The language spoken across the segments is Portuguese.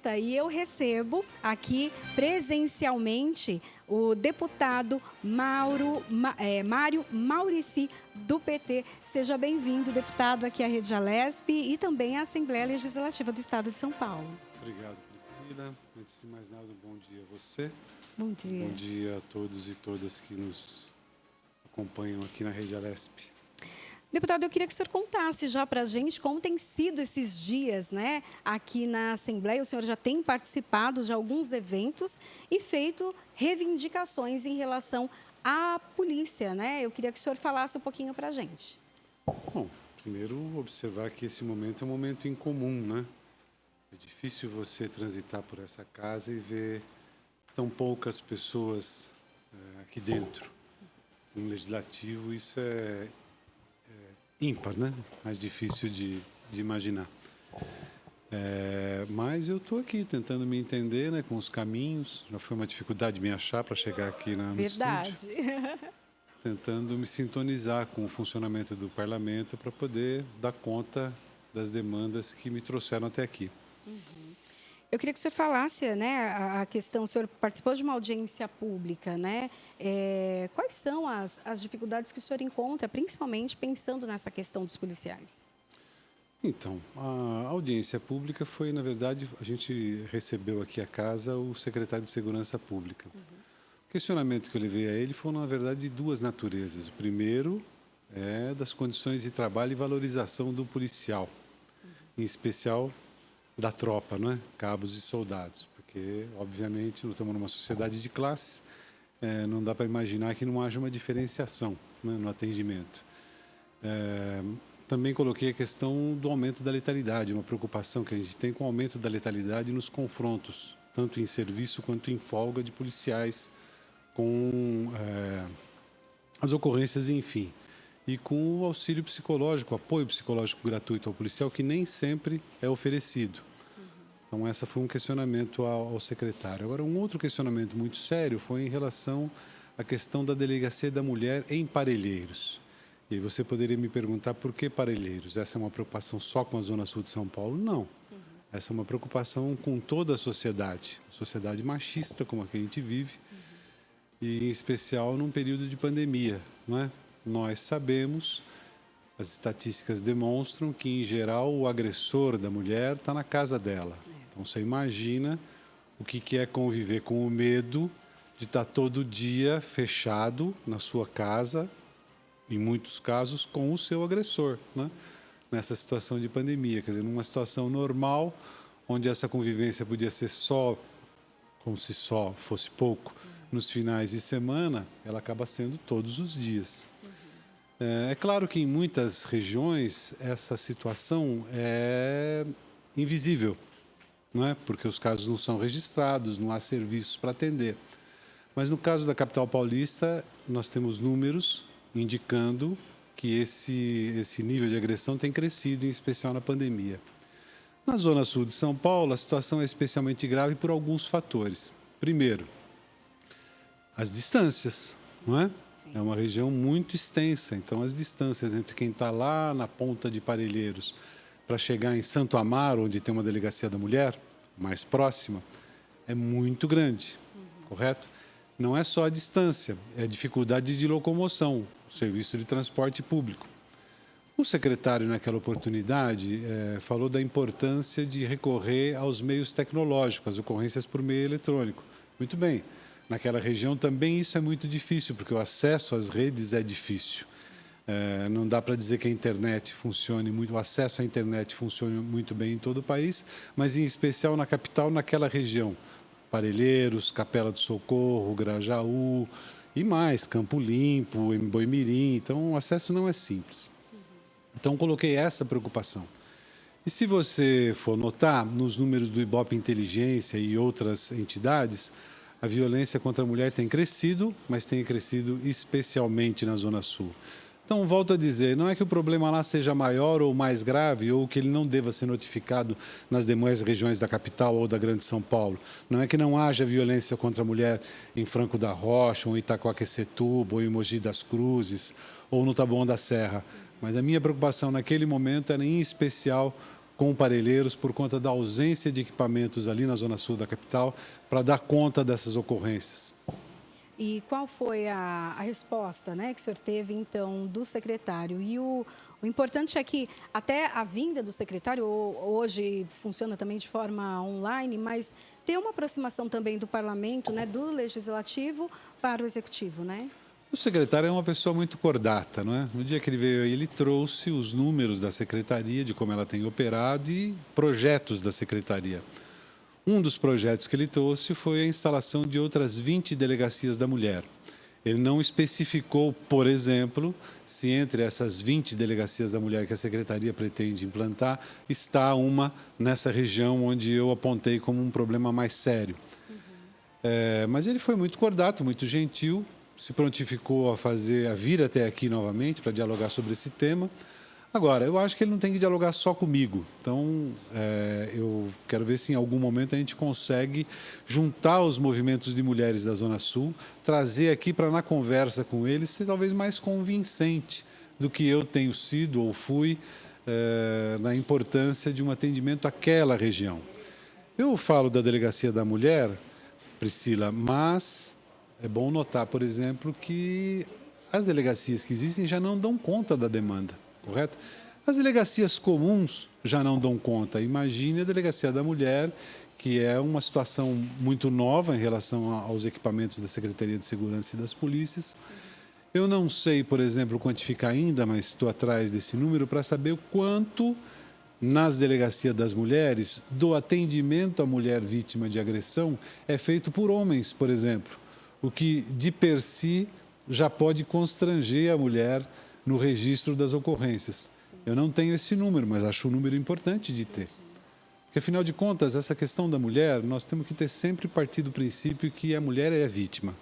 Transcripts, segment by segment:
E eu recebo aqui presencialmente o deputado Mário Maurici, do PT. Seja bem-vindo, deputado, aqui à Rede Alesp e também à Assembleia Legislativa do Estado de São Paulo. Obrigado, Priscila. Antes de mais nada, bom dia a você. Bom dia. Bom dia a todos e todas que nos acompanham aqui na Rede Alesp. Deputado, eu queria que o senhor contasse já para a gente como tem sido esses dias, né, aqui na Assembleia. O senhor já tem participado de alguns eventos e feito reivindicações em relação à polícia, né? Eu queria que o senhor falasse um pouquinho para a gente. Bom, primeiro observar que esse momento é um momento incomum, né? É difícil você transitar por essa casa e ver tão poucas pessoas aqui dentro. No Legislativo, isso é ímpar, né? Mais difícil de imaginar. Mas eu estou aqui tentando me entender, né, com os caminhos. Já foi uma dificuldade me achar para chegar aqui no Verdade. estúdio. Tentando me sintonizar com o funcionamento do parlamento para poder dar conta das demandas que me trouxeram até aqui. Eu queria que o senhor falasse, né, a questão, o senhor participou de uma audiência pública, né? Quais são as dificuldades que o senhor encontra, principalmente pensando nessa questão dos policiais? Então, a audiência pública foi, na verdade, a gente recebeu aqui a casa o secretário de Segurança Pública. O questionamento que eu levei a ele foi, na verdade, de duas naturezas. O primeiro é das condições de trabalho e valorização do policial, em especial da tropa, não é? Cabos e soldados, porque, obviamente, nós estamos numa sociedade de classes, não dá para imaginar que não haja uma diferenciação, né, no atendimento. Também coloquei a questão do aumento da letalidade, uma preocupação que a gente tem com o aumento da letalidade nos confrontos, tanto em serviço quanto em folga de policiais, com as ocorrências, enfim. E com o auxílio psicológico, o apoio psicológico gratuito ao policial, que nem sempre é oferecido. Então, esse foi um questionamento ao secretário. Agora, um outro questionamento muito sério foi em relação à questão da delegacia da mulher em Parelheiros. E aí você poderia me perguntar por que Parelheiros? Essa é uma preocupação só com a Zona Sul de São Paulo? Não. Essa é uma preocupação com toda a sociedade machista como a que a gente vive, e em especial num período de pandemia, não é? Nós sabemos, as estatísticas demonstram que, em geral, o agressor da mulher está na casa dela. Então, você imagina o que é conviver com o medo de estar todo dia fechado na sua casa, em muitos casos, com o seu agressor, né? Nessa situação de pandemia. Quer dizer, numa situação normal, onde essa convivência podia ser só, como se só fosse pouco, nos finais de semana, ela acaba sendo todos os dias. É claro que em muitas regiões essa situação é invisível, não é? Porque os casos não são registrados, não há serviços para atender. Mas no caso da capital paulista, nós temos números indicando que esse nível de agressão tem crescido, em especial na pandemia. Na Zona Sul de São Paulo, a situação é especialmente grave por alguns fatores. Primeiro, as distâncias, não é? Sim. É uma região muito extensa, então as distâncias entre quem está lá na ponta de Parelheiros para chegar em Santo Amaro, onde tem uma delegacia da mulher, mais próxima, é muito grande, correto? Não é só a distância, é a dificuldade de locomoção, o serviço de transporte público. O secretário, naquela oportunidade, falou da importância de recorrer aos meios tecnológicos, as ocorrências por meio eletrônico. Muito bem. Naquela região também isso é muito difícil, porque o acesso às redes é difícil. Não dá para dizer que a internet funcione muito, o acesso à internet funcione muito bem em todo o país, mas em especial na capital, naquela região. Parelheiros, Capela do Socorro, Grajaú e mais, Campo Limpo, Boimirim. Então, o acesso não é simples. Então, coloquei essa preocupação. E se você for notar, nos números do Ibope Inteligência e outras entidades, a violência contra a mulher tem crescido, mas tem crescido especialmente na Zona Sul. Então, volto a dizer, não é que o problema lá seja maior ou mais grave, ou que ele não deva ser notificado nas demais regiões da capital ou da Grande São Paulo. Não é que não haja violência contra a mulher em Franco da Rocha, ou em Itacoaquecetuba, ou em Mogi das Cruzes, ou no Taboão da Serra. Mas a minha preocupação naquele momento era, em especial, com Parelheiros por conta da ausência de equipamentos ali na zona sul da capital para dar conta dessas ocorrências. E qual foi a resposta, né, que o senhor teve, então, do secretário? E o importante é que até a vinda do secretário, hoje funciona também de forma online, mas tem uma aproximação também do parlamento, né, do legislativo para o executivo, né? O secretário é uma pessoa muito cordata, não é? No dia que ele veio aí, ele trouxe os números da secretaria, de como ela tem operado e projetos da secretaria. Um dos projetos que ele trouxe foi a instalação de outras 20 delegacias da mulher. Ele não especificou, por exemplo, se entre essas 20 delegacias da mulher que a secretaria pretende implantar, está uma nessa região onde eu apontei como um problema mais sério. Mas ele foi muito cordato, muito gentil, se prontificou a vir até aqui novamente para dialogar sobre esse tema. Agora, eu acho que ele não tem que dialogar só comigo. Então, eu quero ver se em algum momento a gente consegue juntar os movimentos de mulheres da Zona Sul, trazer aqui para, na conversa com eles, ser talvez mais convincente do que eu tenho sido ou fui na importância de um atendimento àquela região. Eu falo da Delegacia da Mulher, Priscila, mas é bom notar, por exemplo, que as delegacias que existem já não dão conta da demanda. Correto? As delegacias comuns já não dão conta. Imagine a Delegacia da Mulher, que é uma situação muito nova em relação aos equipamentos da Secretaria de Segurança e das polícias. Eu não sei, por exemplo, quantificar ainda, mas estou atrás desse número para saber o quanto nas delegacias das mulheres do atendimento à mulher vítima de agressão é feito por homens, por exemplo, o que de per si já pode constranger a mulher no registro das ocorrências. Eu não tenho esse número, mas acho um número importante de ter. Porque, afinal de contas, essa questão da mulher, nós temos que ter sempre partido do princípio que a mulher é a vítima.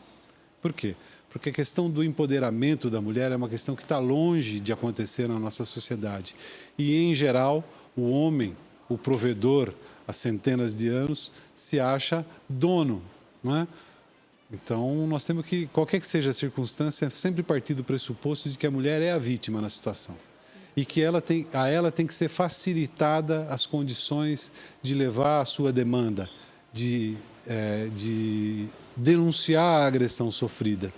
Por quê? Porque a questão do empoderamento da mulher é uma questão que está longe de acontecer na nossa sociedade. E, em geral, o homem, o provedor, há centenas de anos, se acha dono, não é? Então, nós temos que, qualquer que seja a circunstância, sempre partir do pressuposto de que a mulher é a vítima na situação. E que a ela tem que ser facilitada as condições de levar a sua demanda, de denunciar a agressão sofrida.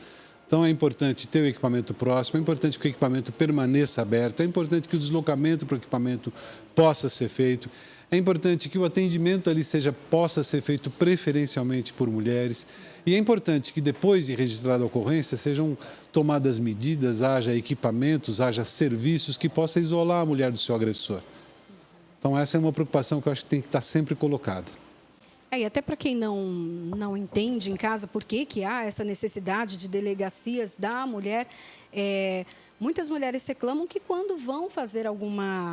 Então, é importante ter o equipamento próximo, é importante que o equipamento permaneça aberto, é importante que o deslocamento para o equipamento possa ser feito, é importante que o atendimento ali possa ser feito preferencialmente por mulheres. E é importante que depois de registrada a ocorrência sejam tomadas medidas, haja equipamentos, haja serviços que possam isolar a mulher do seu agressor. Então essa é uma preocupação que eu acho que tem que estar sempre colocada. E até para quem não entende em casa por que há essa necessidade de delegacias da mulher, muitas mulheres reclamam que quando vão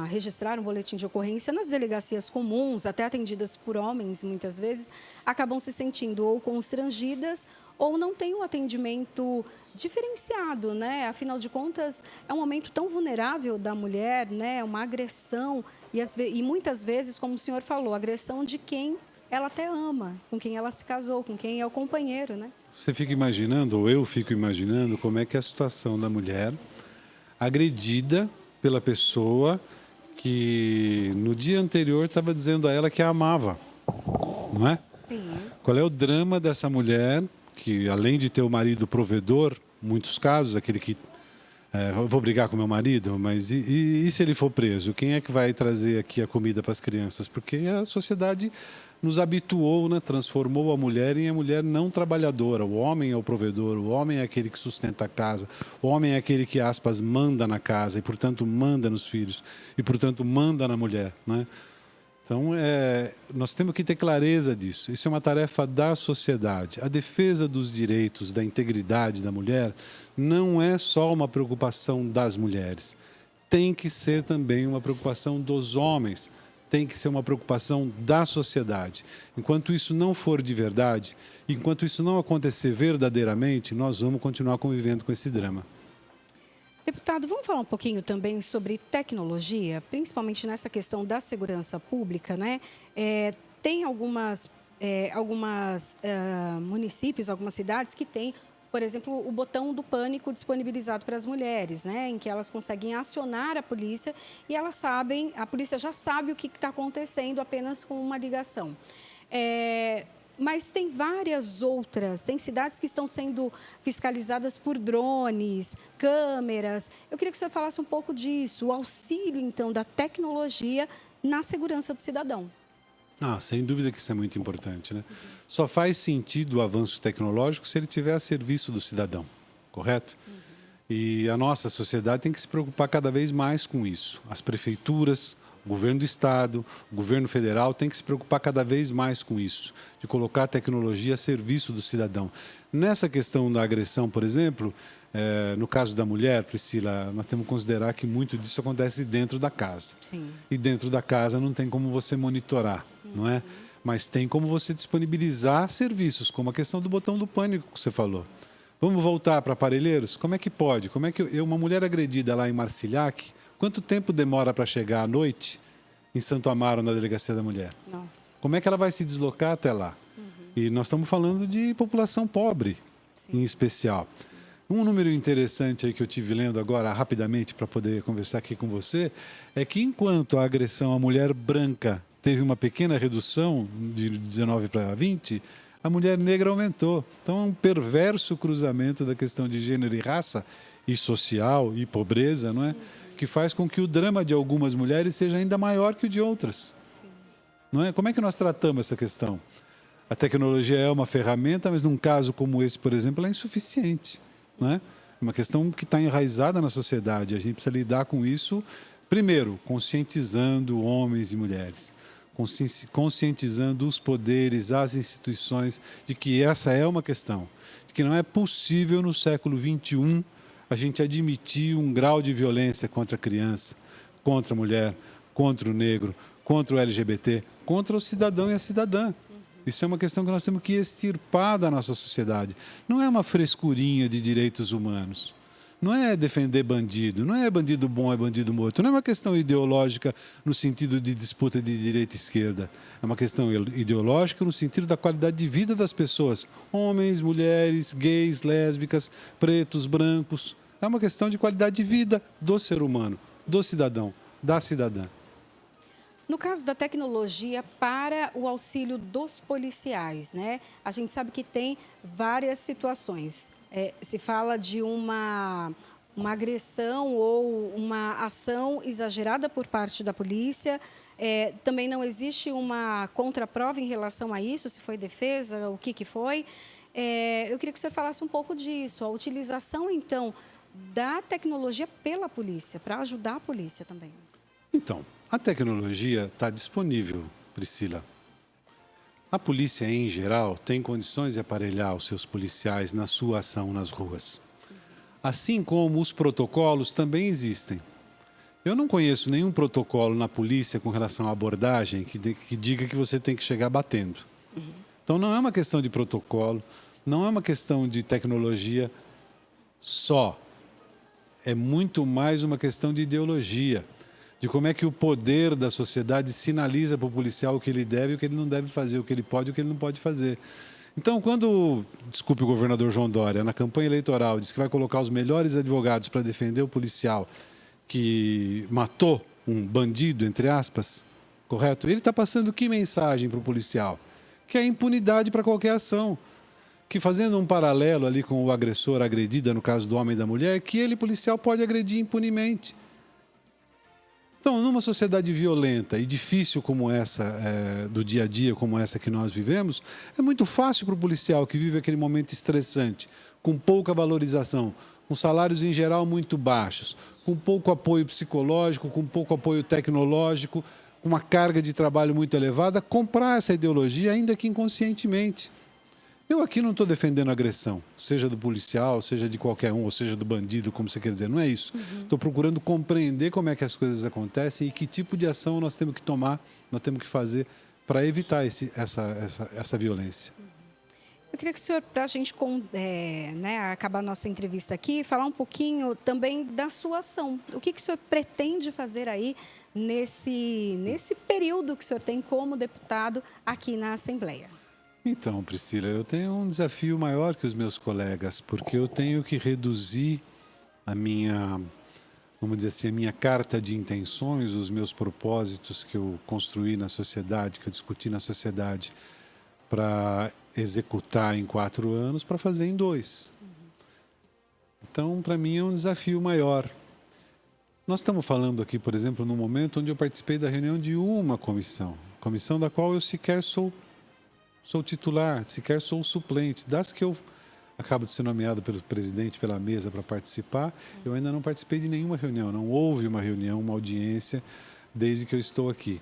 registrar um boletim de ocorrência nas delegacias comuns, até atendidas por homens muitas vezes, acabam se sentindo ou constrangidas ou não têm um atendimento diferenciado, né? Afinal de contas, é um momento tão vulnerável da mulher, né? Uma agressão e muitas vezes, como o senhor falou, agressão de quem ela até ama, com quem ela se casou, com quem é o companheiro, né? Você fica imaginando, ou eu fico imaginando, como é que é a situação da mulher agredida pela pessoa que no dia anterior estava dizendo a ela que a amava, não é? Sim. Qual é o drama dessa mulher que, além de ter o marido provedor, muitos casos, aquele que eu vou brigar com meu marido, mas e se ele for preso? Quem é que vai trazer aqui a comida para as crianças? Porque a sociedade nos habituou, né? Transformou a mulher em a mulher não trabalhadora. O homem é o provedor, o homem é aquele que sustenta a casa, o homem é aquele que, aspas, manda na casa e, portanto, manda nos filhos e, portanto, manda na mulher, né? Então, nós temos que ter clareza disso. Isso é uma tarefa da sociedade. A defesa dos direitos, da integridade da mulher, não é só uma preocupação das mulheres. Tem que ser também uma preocupação dos homens. Tem que ser uma preocupação da sociedade. Enquanto isso não for de verdade, enquanto isso não acontecer verdadeiramente, nós vamos continuar convivendo com esse drama. Deputado, vamos falar um pouquinho também sobre tecnologia, principalmente nessa questão da segurança pública, né? Tem algumas municípios, algumas cidades que têm por exemplo, o botão do pânico disponibilizado para as mulheres, né, em que elas conseguem acionar a polícia e elas sabem, a polícia já sabe o que está acontecendo apenas com uma ligação. Mas tem várias outras, tem cidades que estão sendo fiscalizadas por drones, câmeras. Eu queria que o senhor falasse um pouco disso, o auxílio, então, da tecnologia na segurança do cidadão. Sem dúvida que isso é muito importante, né? Só faz sentido o avanço tecnológico se ele estiver a serviço do cidadão, correto? E a nossa sociedade tem que se preocupar cada vez mais com isso. As prefeituras, o governo do estado, o governo federal tem que se preocupar cada vez mais com isso, de colocar a tecnologia a serviço do cidadão. Nessa questão da agressão, por exemplo, no caso da mulher, Priscila, nós temos que considerar que muito disso acontece dentro da casa. Sim. E dentro da casa não tem como você monitorar, não é? Mas tem como você disponibilizar serviços, como a questão do botão do pânico que você falou. Vamos voltar para aparelheiros? Como é que pode? Como é que uma mulher agredida lá em Marcilhac, quanto tempo demora para chegar à noite em Santo Amaro, na Delegacia da Mulher? Nossa. Como é que ela vai se deslocar até lá? E nós estamos falando de população pobre, em especial. Um número interessante aí que eu tive lendo agora rapidamente para poder conversar aqui com você é que enquanto a agressão à mulher branca teve uma pequena redução de 19 para 20, a mulher negra aumentou. Então é um perverso cruzamento da questão de gênero e raça e social e pobreza, não é? Que faz com que o drama de algumas mulheres seja ainda maior que o de outras. Não é? Como é que nós tratamos essa questão? A tecnologia é uma ferramenta, mas num caso como esse, por exemplo, ela é insuficiente. Não é? É uma questão que está enraizada na sociedade. A gente precisa lidar com isso, primeiro, conscientizando homens e mulheres, conscientizando os poderes, as instituições, de que essa é uma questão, de que não é possível no século XXI a gente admitir um grau de violência contra a criança, contra a mulher, contra o negro, contra o LGBT, contra o cidadão e a cidadã. Isso é uma questão que nós temos que extirpar da nossa sociedade. Não é uma frescurinha de direitos humanos. Não é defender bandido. Não é bandido bom, é bandido morto. Não é uma questão ideológica no sentido de disputa de direita e esquerda. É uma questão ideológica no sentido da qualidade de vida das pessoas. Homens, mulheres, gays, lésbicas, pretos, brancos. É uma questão de qualidade de vida do ser humano, do cidadão, da cidadã. No caso da tecnologia para o auxílio dos policiais, né? A gente sabe que tem várias situações. Se fala de uma agressão ou uma ação exagerada por parte da polícia. Também não existe uma contraprova em relação a isso, se foi defesa, o que foi. Eu queria que você falasse um pouco disso, a utilização, então, da tecnologia pela polícia, para ajudar a polícia também. Então, a tecnologia está disponível, Priscila. A polícia, em geral, tem condições de aparelhar os seus policiais na sua ação nas ruas. Assim como os protocolos também existem. Eu não conheço nenhum protocolo na polícia com relação à abordagem que diga que você tem que chegar batendo. Então, não é uma questão de protocolo, não é uma questão de tecnologia só. É muito mais uma questão de ideologia, de como é que o poder da sociedade sinaliza para o policial o que ele deve e o que ele não deve fazer, o que ele pode e o que ele não pode fazer. Então, quando, desculpe o governador João Dória, na campanha eleitoral, disse que vai colocar os melhores advogados para defender o policial que matou um bandido, entre aspas, correto? Ele está passando que mensagem para o policial? Que é impunidade para qualquer ação. Que fazendo um paralelo ali com o agressor, agredida, no caso do homem e da mulher, que ele, policial, pode agredir impunemente. Então, numa sociedade violenta e difícil como essa, do dia a dia, como essa que nós vivemos, é muito fácil para o policial que vive aquele momento estressante, com pouca valorização, com salários em geral muito baixos, com pouco apoio psicológico, com pouco apoio tecnológico, com uma carga de trabalho muito elevada, comprar essa ideologia, ainda que inconscientemente. Eu aqui não estou defendendo agressão, seja do policial, seja de qualquer um, ou seja do bandido, como você quer dizer, não é isso. Estou procurando compreender como é que as coisas acontecem e que tipo de ação nós temos que tomar, nós temos que fazer para evitar essa violência. Eu queria que o senhor, para a gente acabar a nossa entrevista aqui, falar um pouquinho também da sua ação. O que o senhor pretende fazer aí nesse período que o senhor tem como deputado aqui na Assembleia? Então, Priscila, eu tenho um desafio maior que os meus colegas, porque eu tenho que reduzir a minha, vamos dizer assim, a minha carta de intenções, os meus propósitos que eu construí na sociedade, que eu discuti na sociedade, para executar em 4 anos, para fazer em 2. Então, para mim, é um desafio maior. Nós estamos falando aqui, por exemplo, num momento onde eu participei da reunião de uma comissão da qual eu sequer sou titular, sequer sou suplente. Das que eu acabo de ser nomeado pelo presidente, pela mesa para participar, eu ainda não participei de nenhuma reunião, não houve uma reunião, uma audiência, desde que eu estou aqui.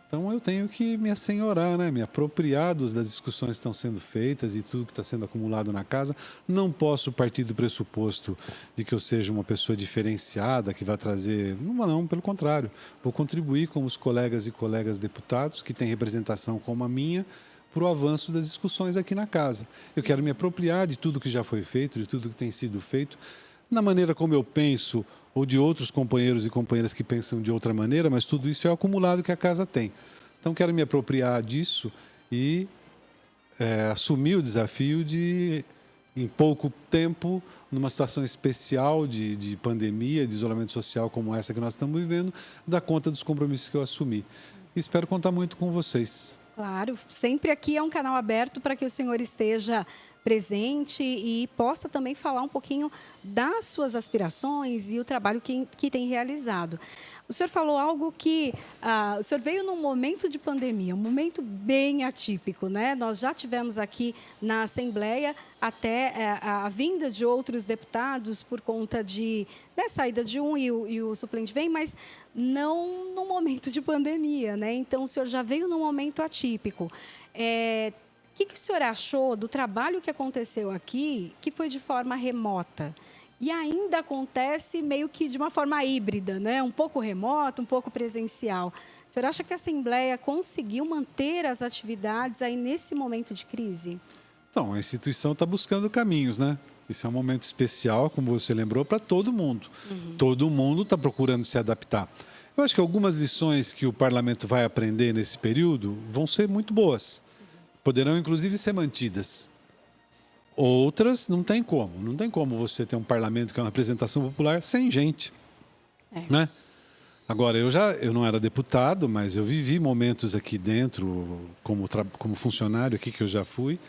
Então, eu tenho que me assenhorar, né? Me apropriar das discussões que estão sendo feitas e tudo que está sendo acumulado na casa. Não posso partir do pressuposto de que eu seja uma pessoa diferenciada, que vai trazer... Não, pelo contrário. Vou contribuir com os colegas e colegas deputados que têm representação como a minha, para o avanço das discussões aqui na casa. Eu quero me apropriar de tudo que já foi feito, de tudo que tem sido feito, na maneira como eu penso, ou de outros companheiros e companheiras que pensam de outra maneira, mas tudo isso é o acumulado que a casa tem. Então, quero me apropriar disso e assumir o desafio de, em pouco tempo, numa situação especial de pandemia, de isolamento social como essa que nós estamos vivendo, dar conta dos compromissos que eu assumi. E espero contar muito com vocês. Claro, sempre aqui é um canal aberto para que o senhor esteja presente e possa também falar um pouquinho das suas aspirações e o trabalho que tem realizado. O senhor falou algo que o senhor veio num momento de pandemia, um momento bem atípico, né? Nós já tivemos aqui na Assembleia até a vinda de outros deputados por conta de saída de um e o suplente vem, mas não num momento de pandemia, né? Então, o senhor já veio num momento atípico. O que o senhor achou do trabalho que aconteceu aqui, que foi de forma remota? E ainda acontece meio que de uma forma híbrida, né? Um pouco remota, um pouco presencial. O senhor acha que a Assembleia conseguiu manter as atividades aí nesse momento de crise? Então, a instituição está buscando caminhos, né? Isso é um momento especial, como você lembrou, para todo mundo. Todo mundo está procurando se adaptar. Eu acho que algumas lições que o parlamento vai aprender nesse período vão ser muito boas. Poderão, inclusive, ser mantidas. Outras, não tem como. Não tem como você ter um parlamento que é uma representação popular sem gente. Né? Agora, eu não era deputado, mas eu vivi momentos aqui dentro, como funcionário aqui que eu já fui,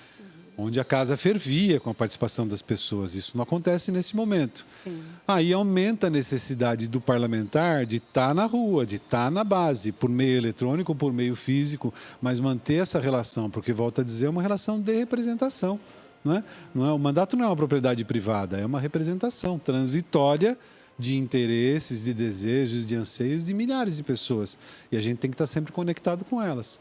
onde a casa fervia com a participação das pessoas. Isso não acontece nesse momento. Sim. Aí aumenta a necessidade do parlamentar de estar na rua, de estar na base, por meio eletrônico ou por meio físico, mas manter essa relação, porque, volto a dizer, é uma relação de representação. O mandato não é uma propriedade privada, é uma representação transitória de interesses, de desejos, de anseios de milhares de pessoas. E a gente tem que estar sempre conectado com elas.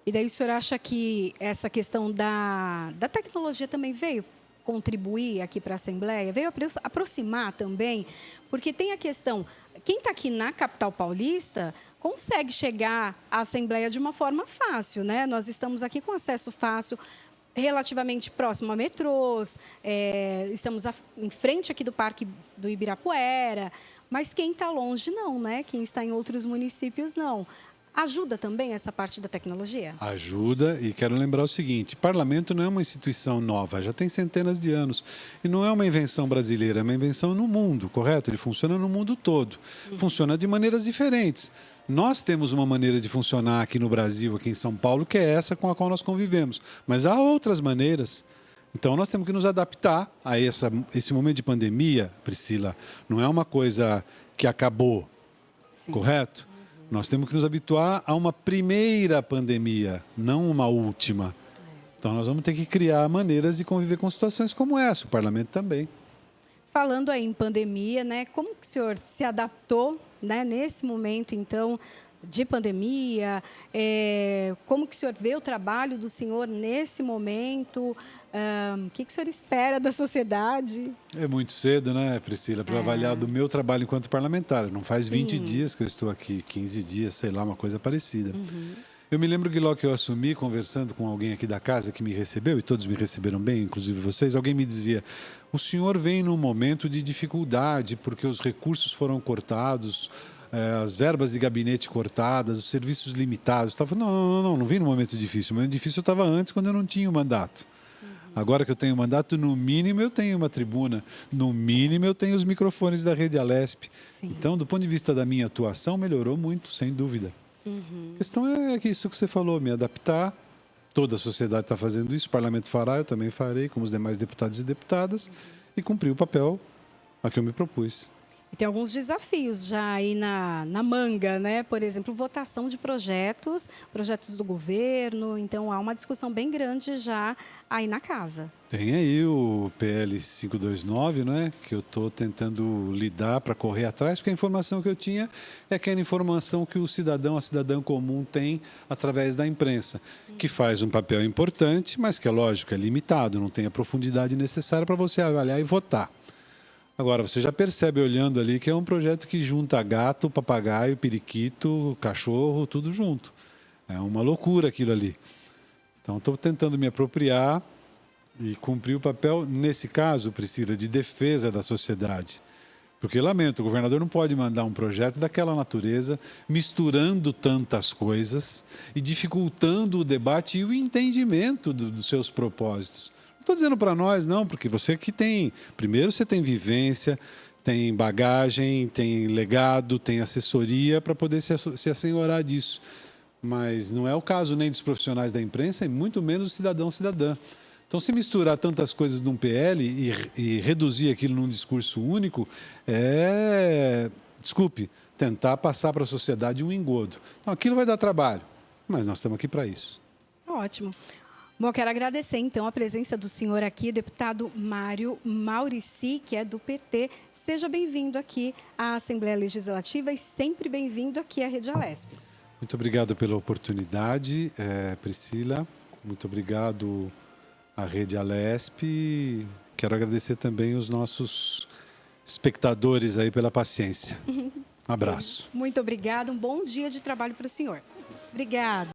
E daí o senhor acha que essa questão da tecnologia também veio contribuir aqui para a Assembleia? Veio aproximar também? Porque tem a questão, quem está aqui na capital paulista consegue chegar à Assembleia de uma forma fácil, né? Nós estamos aqui com acesso fácil, relativamente próximo a metrôs, estamos em frente aqui do Parque do Ibirapuera, mas quem está longe não, né? Quem está em outros municípios não. Ajuda também essa parte da tecnologia? Ajuda, e quero lembrar o seguinte, parlamento não é uma instituição nova, já tem centenas de anos. E não é uma invenção brasileira, é uma invenção no mundo, correto? Ele funciona no mundo todo. Funciona de maneiras diferentes. Nós temos uma maneira de funcionar aqui no Brasil, aqui em São Paulo, que é essa com a qual nós convivemos. Mas há outras maneiras. Então, nós temos que nos adaptar a esse momento de pandemia, Priscila. Não é uma coisa que acabou, correto? Nós temos que nos habituar a uma primeira pandemia, não uma última. Então, nós vamos ter que criar maneiras de conviver com situações como essa, o parlamento também. Falando aí em pandemia, né, como que o senhor se adaptou, né, nesse momento, então, de pandemia? Como que o senhor vê o trabalho do senhor nesse momento? O que o senhor espera da sociedade? É muito cedo, né, Priscila, para avaliar do meu trabalho enquanto parlamentar. Não faz 20 dias que eu estou aqui, 15 dias, sei lá, uma coisa parecida. Eu me lembro que logo que eu assumi, conversando com alguém aqui da casa que me recebeu, e todos me receberam bem, inclusive vocês, alguém me dizia, o senhor vem num momento de dificuldade, porque os recursos foram cortados, as verbas de gabinete cortadas, os serviços limitados. Estava não vim num momento difícil. O momento difícil eu estava antes, quando eu não tinha o mandato. Agora que eu tenho o mandato, no mínimo eu tenho uma tribuna, no mínimo eu tenho os microfones da Rede Alesp. Sim. Então, do ponto de vista da minha atuação, melhorou muito, sem dúvida. A questão é que isso que você falou, me adaptar. Toda a sociedade está fazendo isso, o parlamento fará, eu também farei, como os demais deputados e deputadas, e cumprir o papel a que eu me propus. E tem alguns desafios já aí na manga, né? Por exemplo, votação de projetos do governo. Então, há uma discussão bem grande já aí na casa. Tem aí o PL 529, né? Que eu estou tentando lidar para correr atrás, porque a informação que eu tinha é aquela informação que o cidadão, a cidadã comum tem através da imprensa, que faz um papel importante, mas que, é lógico, é limitado, não tem a profundidade necessária para você avaliar e votar. Agora, você já percebe olhando ali que é um projeto que junta gato, papagaio, periquito, cachorro, tudo junto. É uma loucura aquilo ali. Então, estou tentando me apropriar e cumprir o papel, nesse caso, Priscila, de defesa da sociedade. Porque, lamento, o governador não pode mandar um projeto daquela natureza, misturando tantas coisas e dificultando o debate e o entendimento dos seus propósitos. Não estou dizendo para nós, não, porque você que tem... Primeiro, você tem vivência, tem bagagem, tem legado, tem assessoria para poder se assenhorar disso. Mas não é o caso nem dos profissionais da imprensa e muito menos do cidadão-cidadã. Então, se misturar tantas coisas num PL e reduzir aquilo num discurso único, desculpe, tentar passar para a sociedade um engodo. Então, aquilo vai dar trabalho, mas nós estamos aqui para isso. Ótimo. Bom, quero agradecer, então, a presença do senhor aqui, deputado Mário Maurici, que é do PT. Seja bem-vindo aqui à Assembleia Legislativa e sempre bem-vindo aqui à Rede Alesp. Muito obrigado pela oportunidade, Priscila. Muito obrigado à Rede Alesp. Quero agradecer também os nossos espectadores aí pela paciência. Um abraço. Muito obrigada. Um bom dia de trabalho para o senhor. Obrigada.